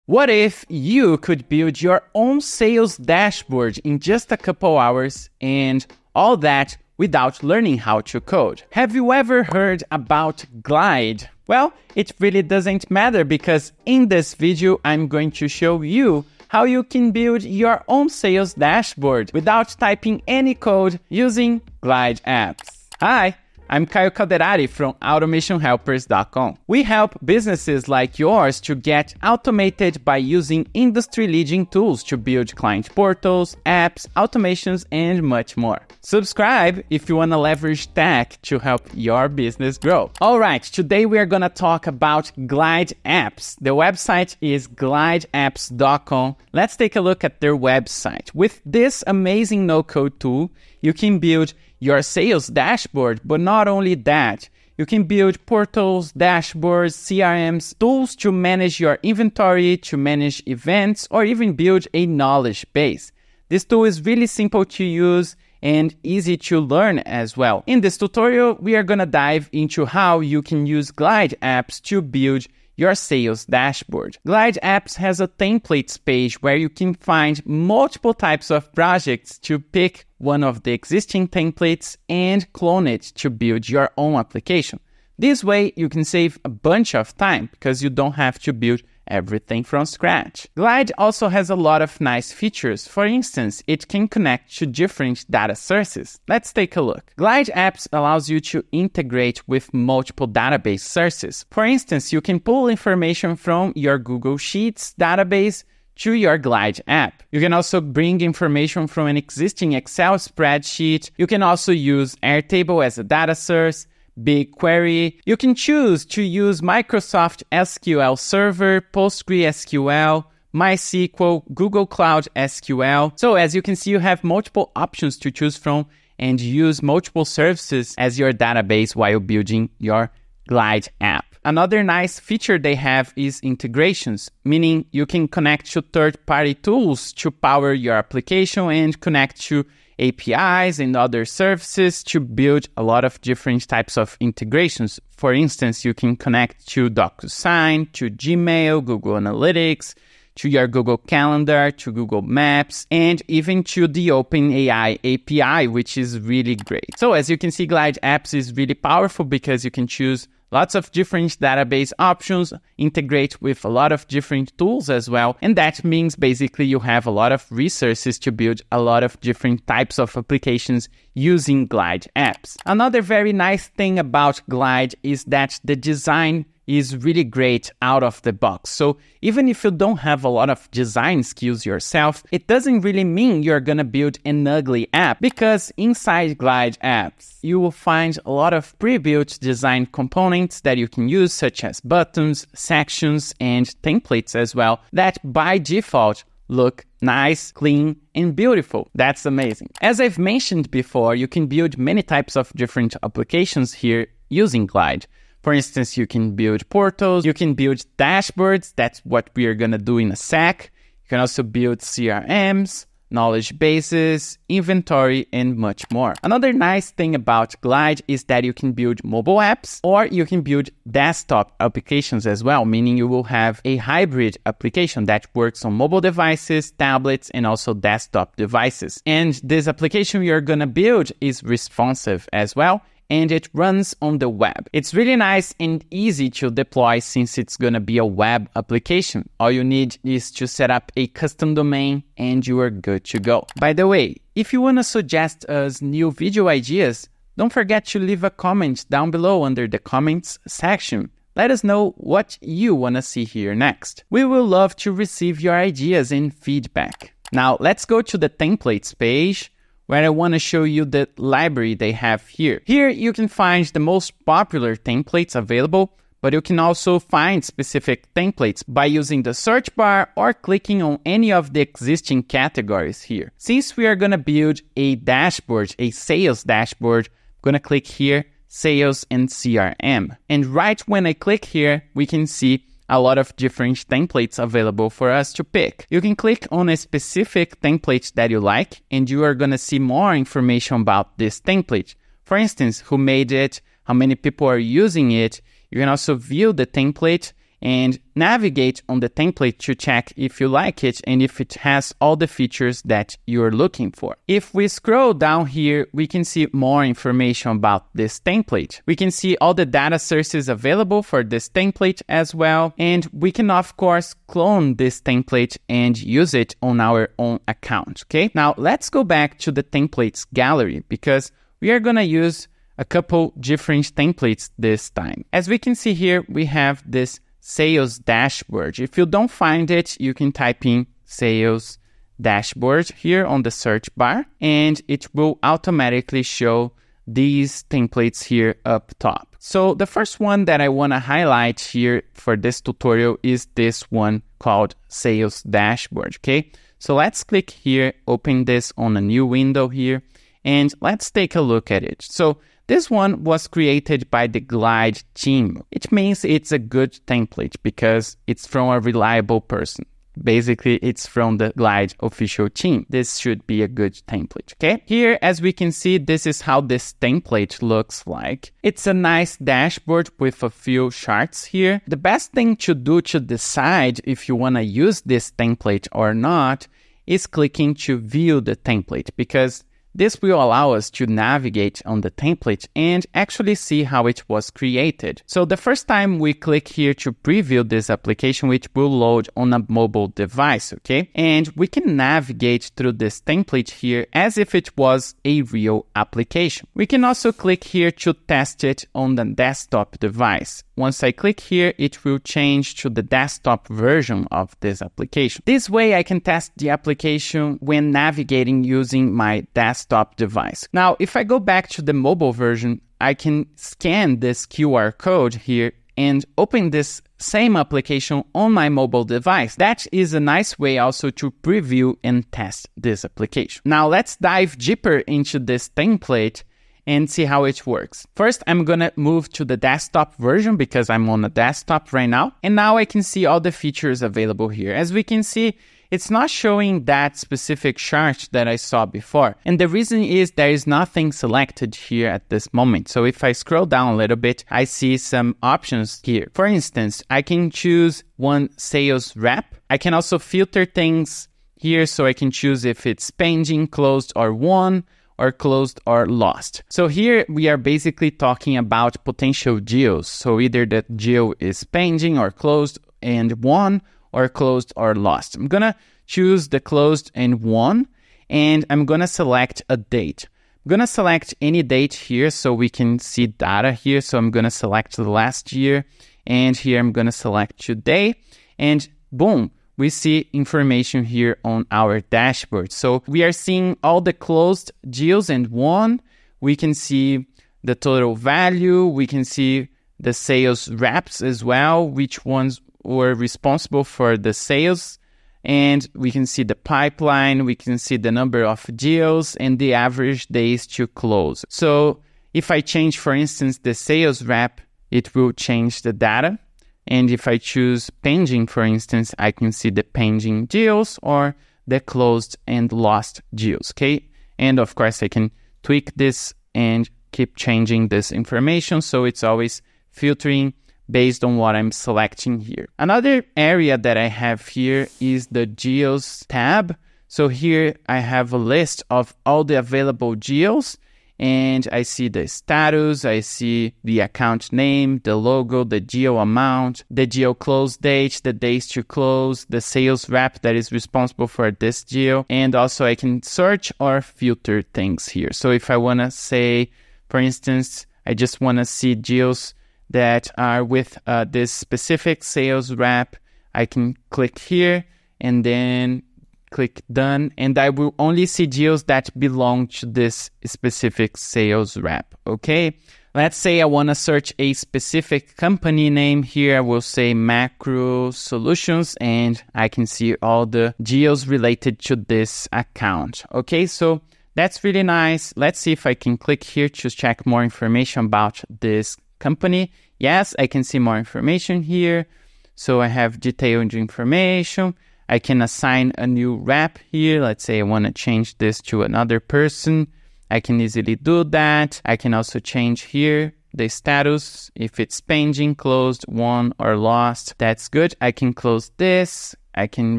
What if you could build your own sales dashboard in just a couple hours and all that without learning how to code? Have you ever heard about Glide? Well, it really doesn't matter because in this video, I'm going to show you how you can build your own sales dashboard without typing any code using glideapps. Hi! I'm Caio Calderari from automationhelpers.com. We help businesses like yours to get automated by using industry-leading tools to build client portals, apps, automations, and much more. Subscribe if you want to leverage tech to help your business grow. All right, today we are going to talk about glideapps. The website is glideapps.com. Let's take a look at their website. With this amazing no-code tool, you can build your sales dashboard, but not only that, you can build portals, dashboards, CRMs, tools to manage your inventory, to manage events, or even build a knowledge base. This tool is really simple to use and easy to learn as well. In this tutorial, we are going to dive into how you can use glideapps to build your sales dashboard. glideapps has a templates page where you can find multiple types of projects to pick one of the existing templates and clone it to build your own application. This way, you can save a bunch of time because you don't have to build everything from scratch. Glide also has a lot of nice features. For instance, it can connect to different data sources. Let's take a look. glideapps allows you to integrate with multiple database sources. For instance, you can pull information from your Google Sheets database to your Glide app. You can also bring information from an existing Excel spreadsheet. You can also use Airtable as a data source, BigQuery. You can choose to use Microsoft SQL Server, PostgreSQL, MySQL, Google Cloud SQL. So as you can see, you have multiple options to choose from and use multiple services as your database while building your Glide app. Another nice feature they have is integrations, meaning you can connect to third-party tools to power your application and connect to APIs and other services to build a lot of different types of integrations. For instance, you can connect to DocuSign, to Gmail, Google Analytics, to your Google Calendar, to Google Maps, and even to the OpenAI API, which is really great. So as you can see, glideapps is really powerful because you can choose lots of different database options, integrate with a lot of different tools as well. And that means basically you have a lot of resources to build a lot of different types of applications using glideapps. Another very nice thing about Glide is that the design is really great out of the box. So even if you don't have a lot of design skills yourself, it doesn't really mean you're gonna build an ugly app, because inside glideapps, you will find a lot of pre-built design components that you can use, such as buttons, sections, and templates as well, that by default look nice, clean, and beautiful. That's amazing. As I've mentioned before, you can build many types of different applications here using Glide. For instance, you can build portals, you can build dashboards. That's what we are going to do in a sec. You can also build CRMs, knowledge bases, inventory, and much more. Another nice thing about Glide is that you can build mobile apps or you can build desktop applications as well, meaning you will have a hybrid application that works on mobile devices, tablets, and also desktop devices. And this application you're going to build is responsive as well, and it runs on the web. It's really nice and easy to deploy since it's going to be a web application. All you need is to set up a custom domain and you are good to go. By the way, if you want to suggest us new video ideas, don't forget to leave a comment down below under the comments section. Let us know what you want to see here next. We will love to receive your ideas and feedback. Now let's go to the templates page, where I want to show you the library they have here. Here you can find the most popular templates available, but you can also find specific templates by using the search bar or clicking on any of the existing categories here. Since we are going to build a dashboard, a sales dashboard, I'm going to click here, Sales and CRM. And right when I click here, we can see a lot of different templates available for us to pick. You can click on a specific template that you like, and you are going to see more information about this template. For instance, who made it, how many people are using it. You can also view the template and navigate on the template to check if you like it and if it has all the features that you're looking for. If we scroll down here, we can see more information about this template. We can see all the data sources available for this template as well, and we can of course clone this template and use it on our own account. Okay, now let's go back to the templates gallery because we are gonna use a couple different templates this time. As we can see here, we have this sales dashboard. If you don't find it, you can type in sales dashboard here on the search bar, and it will automatically show these templates here up top. So the first one that I want to highlight here for this tutorial is this one called sales dashboard. Okay, so let's click here, open this on a new window here, and let's take a look at it. So this one was created by the Glide team. It means it's a good template because it's from a reliable person. Basically, it's from the Glide official team. This should be a good template, okay? Here, as we can see, this is how this template looks like. It's a nice dashboard with a few charts here. The best thing to do to decide if you want to use this template or not is clicking to view the template, because this will allow us to navigate on the template and actually see how it was created. So the first time we click here to preview this application, which will load on a mobile device, okay? And we can navigate through this template here as if it was a real application. We can also click here to test it on the desktop device. Once I click here, it will change to the desktop version of this application. This way I can test the application when navigating using my desktop device. Now, if I go back to the mobile version, I can scan this QR code here and open this same application on my mobile device. That is a nice way also to preview and test this application. Now, let's dive deeper into this template and see how it works. First, I'm gonna move to the desktop version because I'm on a desktop right now. And now I can see all the features available here. As we can see, it's not showing that specific chart that I saw before. And the reason is there is nothing selected here at this moment. So if I scroll down a little bit, I see some options here. For instance, I can choose one sales rep. I can also filter things here, so I can choose if it's pending, closed, or won, or closed or lost. So here we are basically talking about potential deals. So either the deal is pending or closed and won, or closed or lost. I'm gonna choose the closed and won, and I'm gonna select a date. I'm gonna select any date here so we can see data here. So I'm gonna select the last year, and here I'm gonna select today, and boom, we see information here on our dashboard. So we are seeing all the closed deals and won. We can see the total value. We can see the sales reps as well, which ones were responsible for the sales. And we can see the pipeline. We can see the number of deals and the average days to close. So if I change, for instance, the sales rep, it will change the data. And if I choose pending, for instance, I can see the pending deals or the closed and lost deals, okay? And of course, I can tweak this and keep changing this information, so it's always filtering based on what I'm selecting here. Another area that I have here is the deals tab. So here I have a list of all the available deals, and I see the status, I see the account name, the logo, the deal amount, the deal close date, the days to close, the sales rep that is responsible for this deal, and also I can search or filter things here. So if I want to say, for instance, I just want to see deals that are with this specific sales rep, I can click here and then click done, and I will only see deals that belong to this specific sales rep, okay? Let's say I want to search a specific company name here. I will say Macro Solutions, and I can see all the deals related to this account, okay? So that's really nice. Let's see if I can click here to check more information about this company. Yes, I can see more information here. So I have detailed information. I can assign a new rep here. Let's say I want to change this to another person. I can easily do that. I can also change here the status, if it's pending, closed, won, or lost. That's good. I can close this. I can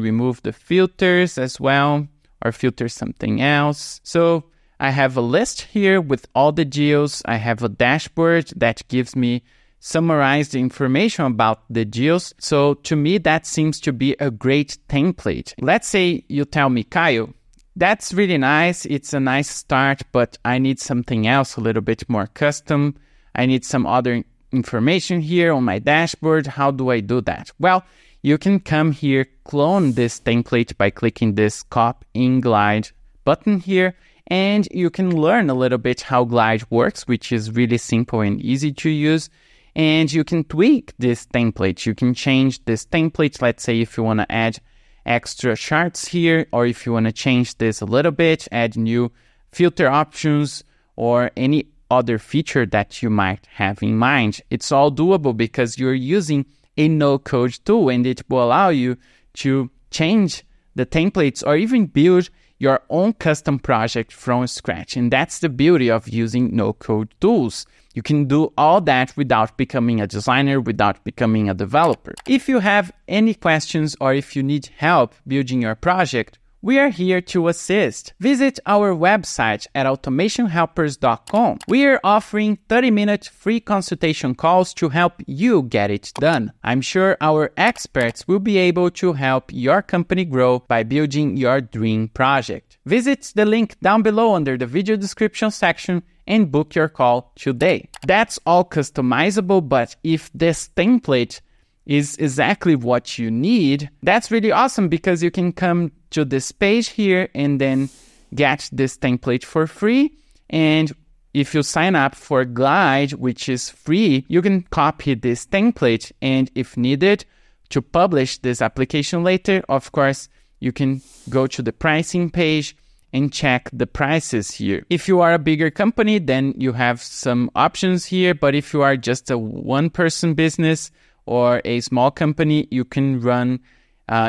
remove the filters as well, or filter something else. So I have a list here with all the deals. I have a dashboard that gives me summarized information about the deals. So to me, that seems to be a great template. Let's say you tell me, Kyle, that's really nice. It's a nice start, but I need something else a little bit more custom. I need some other information here on my dashboard. How do I do that? Well, you can come here, clone this template by clicking this Copy in Glide button here, and you can learn a little bit how Glide works, which is really simple and easy to use. And you can tweak this template. You can change this template. Let's say if you want to add extra charts here, or if you want to change this a little bit, add new filter options or any other feature that you might have in mind. It's all doable because you're using a no-code tool, and it will allow you to change the templates or even build your own custom project from scratch. And that's the beauty of using no-code tools. You can do all that without becoming a designer, without becoming a developer. If you have any questions or if you need help building your project, we are here to assist. Visit our website at automationhelpers.com. We are offering 30-minute free consultation calls to help you get it done. I'm sure our experts will be able to help your company grow by building your dream project. Visit the link down below under the video description section and book your call today. That's all customizable, but if this template is exactly what you need, that's really awesome because you can come to this page here and then get this template for free. And if you sign up for Glide, which is free, you can copy this template, and if needed to publish this application later, of course, you can go to the pricing page and check the prices here. If you are a bigger company, then you have some options here, but if you are just a one-person business or a small company, you can run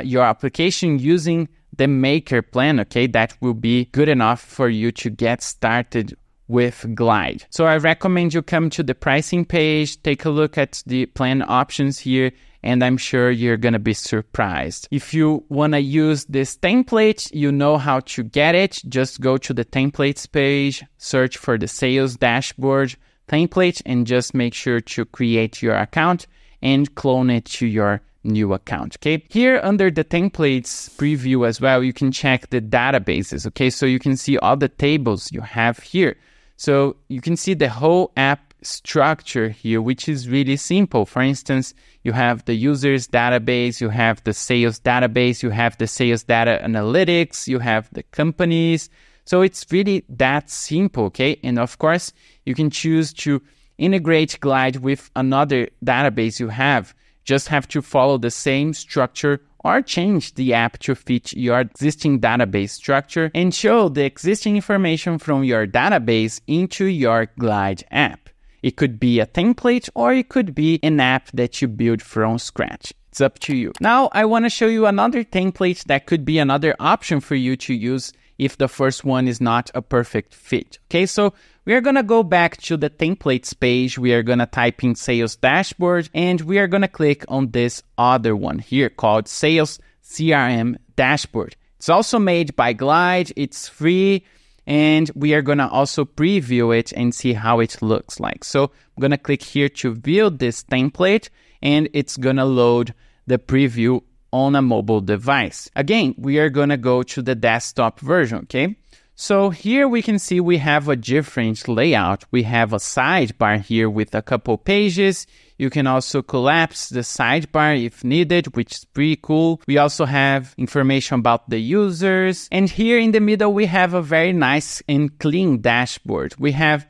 your application using the Maker plan, okay? That will be good enough for you to get started with Glide. So I recommend you come to the pricing page, take a look at the plan options here, and I'm sure you're gonna be surprised. If you wanna use this template, you know how to get it. Just go to the templates page, search for the sales dashboard template, and just make sure to create your account and clone it to your new account, okay? Here under the templates preview as well, you can check the databases, okay? So you can see all the tables you have here. So you can see the whole app structure here, which is really simple. For instance, you have the users database, you have the sales database, you have the sales data analytics, you have the companies. So it's really that simple, okay? And of course, you can choose to integrate Glide with another database you have. Just have to follow the same structure or change the app to fit your existing database structure and show the existing information from your database into your Glide app. It could be a template or it could be an app that you build from scratch. It's up to you. Now, I want to show you another template that could be another option for you to use if the first one is not a perfect fit. Okay, so we are going to go back to the templates page. We are going to type in sales dashboard, and we are going to click on this other one here called sales CRM dashboard. It's also made by Glide. It's free, and we are going to also preview it and see how it looks like. So I'm going to click here to view this template, and it's going to load the preview on a mobile device. Again, we are going to go to the desktop version, okay? So here we can see we have a different layout. We have a sidebar here with a couple pages. You can also collapse the sidebar if needed, which is pretty cool. We also have information about the users. And here in the middle, we have a very nice and clean dashboard. We have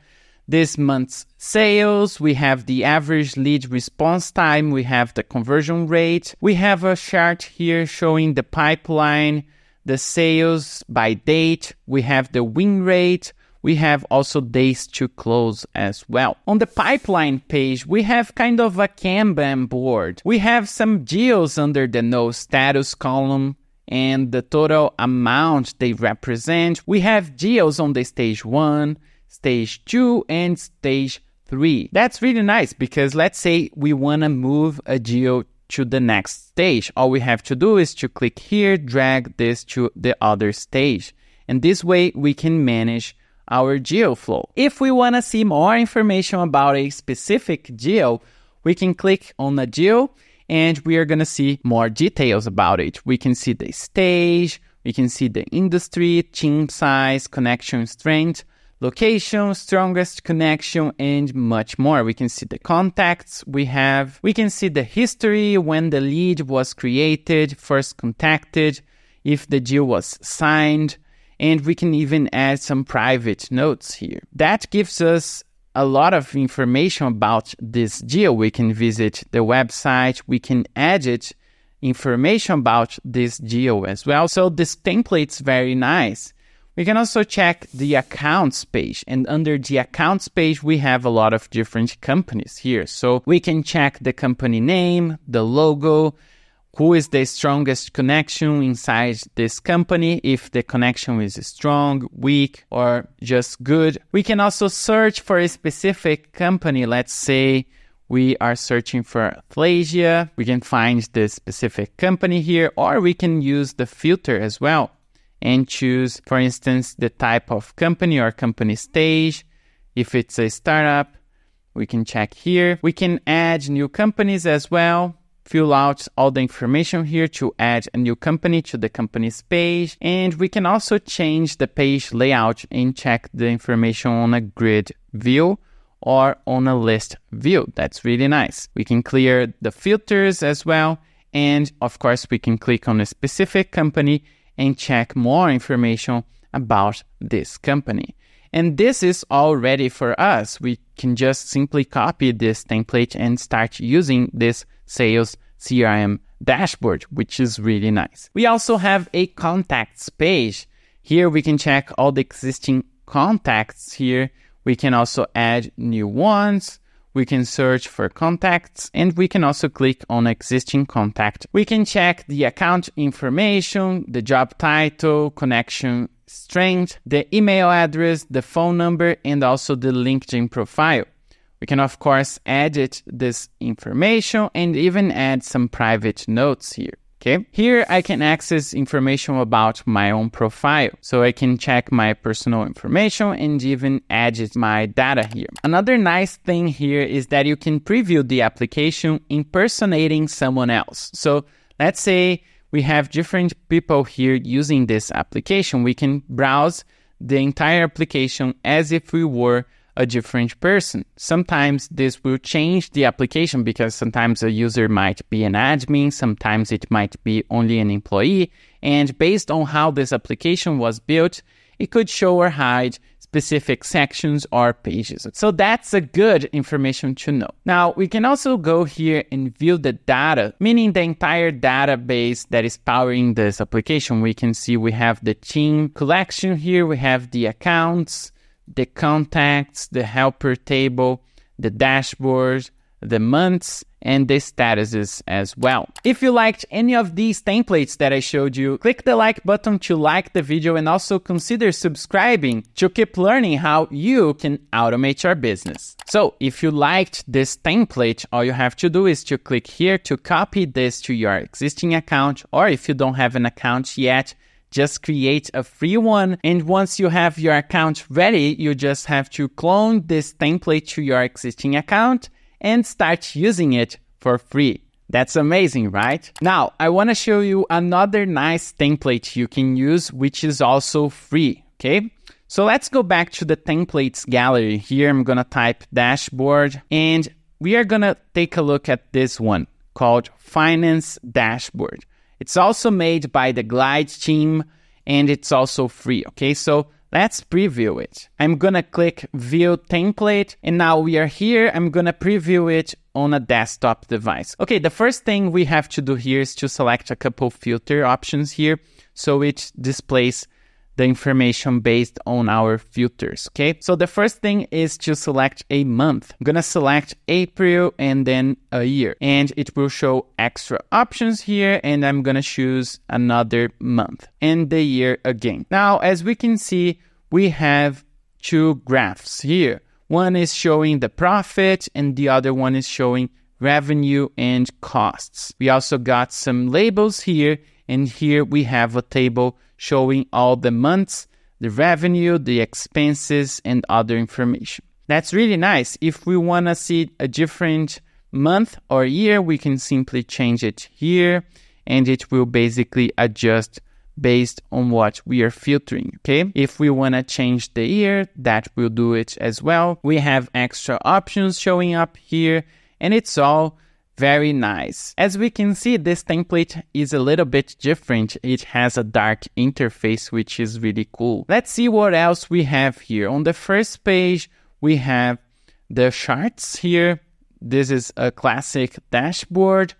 this month's sales, we have the average lead response time, we have the conversion rate, we have a chart here showing the pipeline, the sales by date, we have the win rate, we have also days to close as well. On the pipeline page, we have kind of a Kanban board. We have some deals under the no status column and the total amount they represent. We have deals on the stage 1, stage 2, and stage 3. That's really nice because let's say we want to move a geo to the next stage. All we have to do is to click here, drag this to the other stage. And this way we can manage our geo flow. If we want to see more information about a specific geo, we can click on the geo and we are going to see more details about it. We can see the stage, we can see the industry, team size, connection strength, location, strongest connection, and much more. We can see the contacts we have. We can see the history, when the lead was created, first contacted, if the deal was signed, and we can even add some private notes here. That gives us a lot of information about this deal. We can visit the website, we can edit information about this deal as well. So this template's very nice. We can also check the accounts page, and under the accounts page, we have a lot of different companies here. So we can check the company name, the logo, who is the strongest connection inside this company, if the connection is strong, weak, or just good. We can also search for a specific company. Let's say we are searching for athleisure. We can find the specific company here, or we can use the filter as well and choose, for instance, the type of company or company stage. If it's a startup, we can check here. We can add new companies as well. Fill out all the information here to add a new company to the company's page. And we can also change the page layout and check the information on a grid view or on a list view. That's really nice. We can clear the filters as well. And of course, we can click on a specific company and check more information about this company. And this is all ready for us. We can just simply copy this template and start using this sales CRM dashboard, which is really nice. We also have a contacts page. Here we can check all the existing contacts here. We can also add new ones. We can search for contacts, and we can also click on existing contact. We can check the account information, the job title, connection strength, the email address, the phone number, and also the LinkedIn profile. We can, of course, edit this information and even add some private notes here. Okay. Here I can access information about my own profile. So I can check my personal information and even edit my data here. Another nice thing here is that you can preview the application impersonating someone else. So let's say we have different people here using this application. We can browse the entire application as if we were a different person. Sometimes this will change the application because sometimes a user might be an admin, sometimes it might be only an employee, and based on how this application was built, it could show or hide specific sections or pages. So that's a good information to know. Now, we can also go here and view the data, meaning the entire database that is powering this application. We can see we have the team collection here, we have the accounts, the contacts, the helper table, the dashboard, the months, and the statuses as well. If you liked any of these templates that I showed you, click the like button to like the video and also consider subscribing to keep learning how you can automate your business. So if you liked this template, all you have to do is to click here to copy this to your existing account, or if you don't have an account yet, just create a free one, and once you have your account ready, you just have to clone this template to your existing account and start using it for free. That's amazing, right? Now, I want to show you another nice template you can use, which is also free, okay? So let's go back to the templates gallery. Here, I'm going to type dashboard, and we are going to take a look at this one called Finance Dashboard. It's also made by the Glide team, and it's also free, okay? So let's preview it. I'm gonna click View Template, and now we are here. I'm gonna preview it on a desktop device. Okay, the first thing we have to do here is to select a couple filter options here, so it displays the information based on our filters, okay? So the first thing is to select a month. I'm gonna select April and then a year, and it will show extra options here, and I'm gonna choose another month and the year again. Now, as we can see, we have two graphs here. One is showing the profit and the other one is showing revenue and costs. We also got some labels here, and here we have a table showing all the months, the revenue, the expenses, and other information. That's really nice. If we want to see a different month or year, we can simply change it here, and it will basically adjust based on what we are filtering, okay? If we want to change the year, that will do it as well. We have extra options showing up here, and it's all very nice. As we can see, this template is a little bit different. It has a dark interface, which is really cool. Let's see what else we have here. On the first page, we have the charts here. This is a classic dashboard.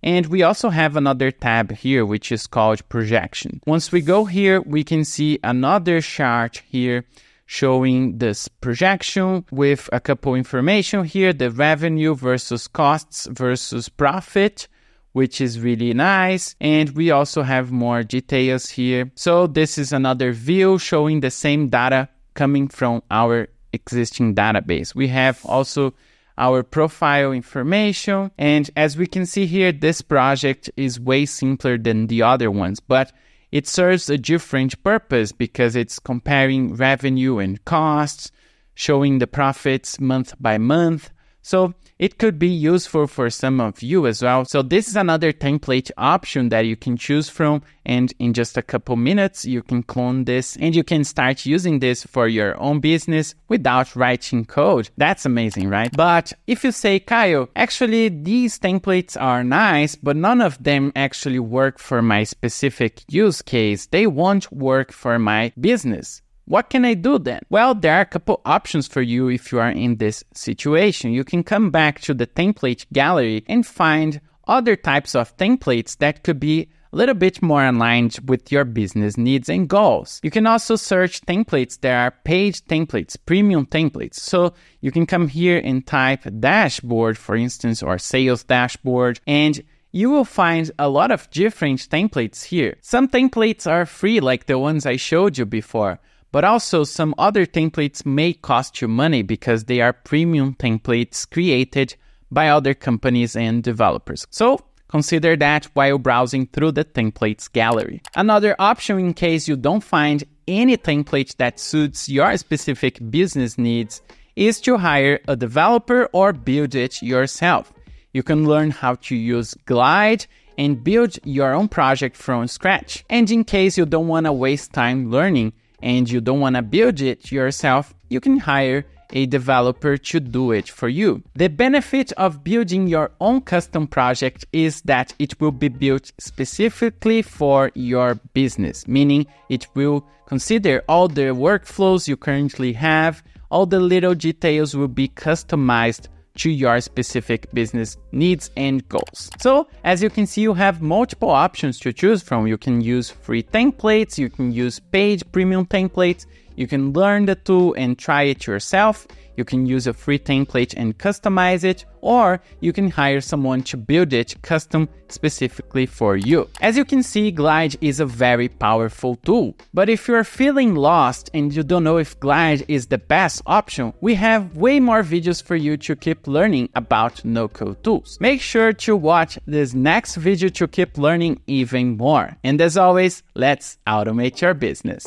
And we also have another tab here, which is called projection. Once we go here, we can see another chart here showing this projection with a couple information here, the revenue versus costs versus profit, which is really nice. And we also have more details here. So this is another view showing the same data coming from our existing database. We have also our profile information. And as we can see here, this project is way simpler than the other ones, but it serves a different purpose because it's comparing revenue and costs, showing the profits month by month. So it could be useful for some of you as well. So this is another template option that you can choose from. And in just a couple minutes, you can clone this and you can start using this for your own business without writing code. That's amazing, right? But if you say, Kyle, actually these templates are nice, but none of them actually work for my specific use case. They won't work for my business. What can I do then? Well, there are a couple options for you if you are in this situation. You can come back to the template gallery and find other types of templates that could be a little bit more aligned with your business needs and goals. You can also search templates. There are paid templates, premium templates. So you can come here and type dashboard, for instance, or sales dashboard, and you will find a lot of different templates here. Some templates are free, like the ones I showed you before. But also some other templates may cost you money because they are premium templates created by other companies and developers. So consider that while browsing through the templates gallery. Another option in case you don't find any template that suits your specific business needs is to hire a developer or build it yourself. You can learn how to use Glide and build your own project from scratch. And in case you don't want to waste time learning, and you don't want to build it yourself, you can hire a developer to do it for you. The benefit of building your own custom project is that it will be built specifically for your business, meaning it will consider all the workflows you currently have, all the little details will be customized to your specific business needs and goals. So as you can see, you have multiple options to choose from. You can use free templates, you can use paid premium templates, you can learn the tool and try it yourself. You can use a free template and customize it, or you can hire someone to build it custom specifically for you. As you can see, Glide is a very powerful tool. But if you're feeling lost and you don't know if Glide is the best option, we have way more videos for you to keep learning about no-code tools. Make sure to watch this next video to keep learning even more. And as always, let's automate your business.